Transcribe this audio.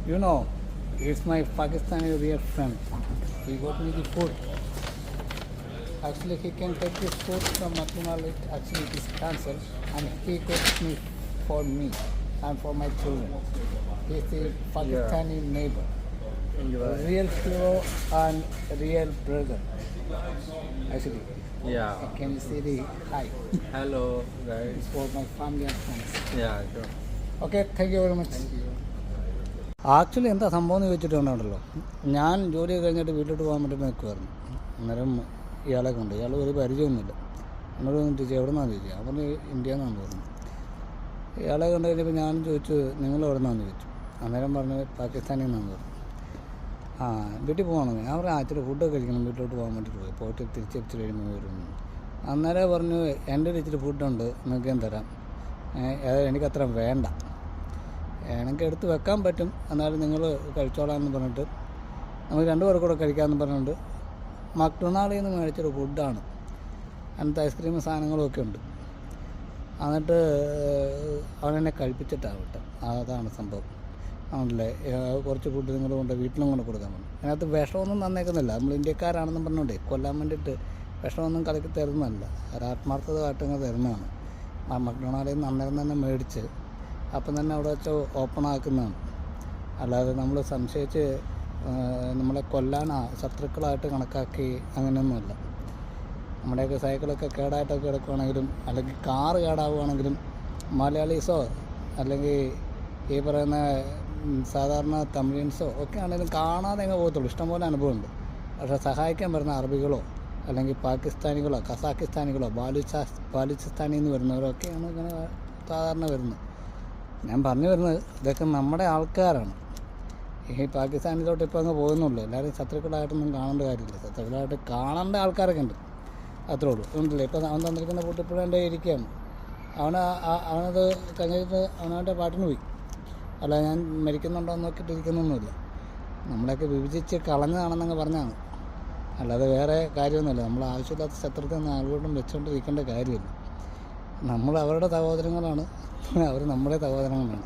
You know, it's my Pakistani real friend. He got me the food. Actually, he can take this food from McDonald's. Actually, it is cancelled, and he got me and for my children. He's the Pakistani neighbor, real hero and real brother. Actually, Yeah. can you see the hi? Hello, guys. It's for my family and friends. Yeah, sure. Okay, thank you very much. Actually എന്താ സംഭവം എന്ന് ചോദിച്ചിട്ടുണ്ടല്ലോ, ഞാൻ ജോലി കഴിഞ്ഞിട്ട് വീട്ടിലോട്ട് പോകാൻ വേണ്ടി നിൽക്കുമായിരുന്നു. അന്നേരം ഇയാളെ കണ്ട്, ഇയാൾ ഒരു പരിചയമൊന്നുമില്ല. എന്നോട് ചോദിച്ചു എവിടെ നിന്നാണ് ചോദിച്ചു. അവൻ ഇന്ത്യയിൽ നിന്നാണ് പറഞ്ഞു. ഇയാളെ കണ്ട് കഴിഞ്ഞപ്പോൾ ഞാനും ചോദിച്ചു നിങ്ങൾ എവിടെ നിന്നാന്ന് ചോദിച്ചു. അന്നേരം പറഞ്ഞു പാകിസ്ഥാനിൽ നിന്നാന്ന് പറഞ്ഞു. വീട്ടിൽ പോകണം. ഞാൻ പറഞ്ഞു ആക്ച്വലി ഫുഡൊക്കെ കഴിക്കണം, വീട്ടിലോട്ട് പോകാൻ വേണ്ടിയിട്ട് പോയി. പോയിട്ട് തിരിച്ച് കഴിയുമ്പോൾ വരുന്നു. അന്നേരം പറഞ്ഞു എൻ്റെ ഒരു ഇച്ചിരി ഫുഡുണ്ട്, നിങ്ങൾക്ക് ഞാൻ തരാം. എനിക്കത്ര വേണ്ട, എനിക്ക് എടുത്ത് വെക്കാൻ പറ്റും, എന്നാലും നിങ്ങൾ കഴിച്ചോളാമെന്ന് പറഞ്ഞിട്ട് നമുക്ക് രണ്ടുപേർ കൂടെ കഴിക്കാമെന്ന് പറഞ്ഞിട്ട് മക്ഡൊണാൾഡിൽ നിന്ന് മേടിച്ചൊരു ഫുഡാണ്. അതിനകത്ത് ഐസ്ക്രീമും സാധനങ്ങളും ഒക്കെ ഉണ്ട്. എന്നിട്ട് അവനെന്നെ കഴിപ്പിച്ചിട്ടാവട്ടെ. അതാണ് സംഭവം. ആണല്ലേ, കുറച്ച് ഫുഡ് നിങ്ങൾ കൊണ്ട് വീട്ടിലും കൊണ്ട് കൊടുക്കാൻ പറഞ്ഞു. അതിനകത്ത് വിഷമൊന്നും തന്നേക്കുന്നില്ല. നമ്മൾ ഇന്ത്യക്കാരാണെന്നും പറഞ്ഞുകൊണ്ടേ കൊല്ലാൻ വേണ്ടിയിട്ട് വിഷമൊന്നും കലക്കി തരുന്നതല്ല, ഒരാത്മാർത്ഥതയായിട്ട് ഇങ്ങനെ തരുന്നതാണ്. മക്ഡൊണാൾഡിൽ നിന്ന് അന്നേരം തന്നെ മേടിച്ച് അപ്പം തന്നെ അവിടെ വെച്ച് ഓപ്പൺ ആക്കുന്നതാണ്. അല്ലാതെ നമ്മൾ സംശയിച്ച് നമ്മളെ കൊല്ലാനാ ശത്രുക്കളായിട്ട് കണക്കാക്കി അങ്ങനെയൊന്നുമല്ല. നമ്മുടെയൊക്കെ സൈക്കിളൊക്കെ കേടായിട്ടൊക്കെ കിടക്കുകയാണെങ്കിലും അല്ലെങ്കിൽ കാറ് കേടാവുകയാണെങ്കിലും മലയാളീസോ അല്ലെങ്കിൽ ഈ പറയുന്ന സാധാരണ തമിഴിയൻസോ ഒക്കെ ആണെങ്കിലും കാണാതെ അങ്ങ് പോകത്തുള്ളൂ. ഇഷ്ടംപോലെ അനുഭവമുണ്ട്. പക്ഷേ സഹായിക്കാൻ വരുന്ന അറബികളോ അല്ലെങ്കിൽ പാകിസ്ഥാനികളോ കസാക്കിസ്ഥാനികളോ ബാലുചിസ്ഥാനിൽ നിന്ന് വരുന്നവരൊക്കെയാണ് ഇങ്ങനെ സാധാരണ വരുന്നത്. ഞാൻ പറഞ്ഞു വരുന്നത് ഇതൊക്കെ നമ്മുടെ ആൾക്കാരാണ്. ഈ പാകിസ്ഥാനിലോട്ട് ഇപ്പോൾ അങ്ങ് പോകുന്നുള്ളൂ. എല്ലാവരും ശത്രുക്കളായിട്ടൊന്നും കാണേണ്ട കാര്യമില്ല. ശത്രുക്കളായിട്ട് കാണേണ്ട ആൾക്കാരൊക്കെ ഉണ്ട്, അത്രേ ഉള്ളൂ. ഉണ്ടല്ലേ, ഇപ്പോൾ അവൻ തന്നിരിക്കുന്ന ഫുഡ് ഇപ്പോഴും എൻ്റെ ഇരിക്കുകയാണ്. അവനത് കഴിഞ്ഞിട്ട് അവനവൻ്റെ പാട്ടിന് പോയി. അല്ല, ഞാൻ മരിക്കുന്നുണ്ടോ എന്ന് നോക്കിയിട്ട് ഇരിക്കുന്നൊന്നുമില്ല. നമ്മളെയൊക്കെ വിഭജിച്ച് കളഞ്ഞതാണെന്നങ്ങ് പറഞ്ഞാണ്, അല്ലാതെ വേറെ കാര്യമൊന്നുമില്ല. നമ്മൾ ആവശ്യമില്ലാത്ത ശത്രുക്കൾ ആളുകൊണ്ടും വെച്ചുകൊണ്ടിരിക്കേണ്ട കാര്യമില്ല. നമ്മൾ അവരുടെ സഹോദരങ്ങളാണ്, അവർ നമ്മുടെ സഹോദരങ്ങളാണ്.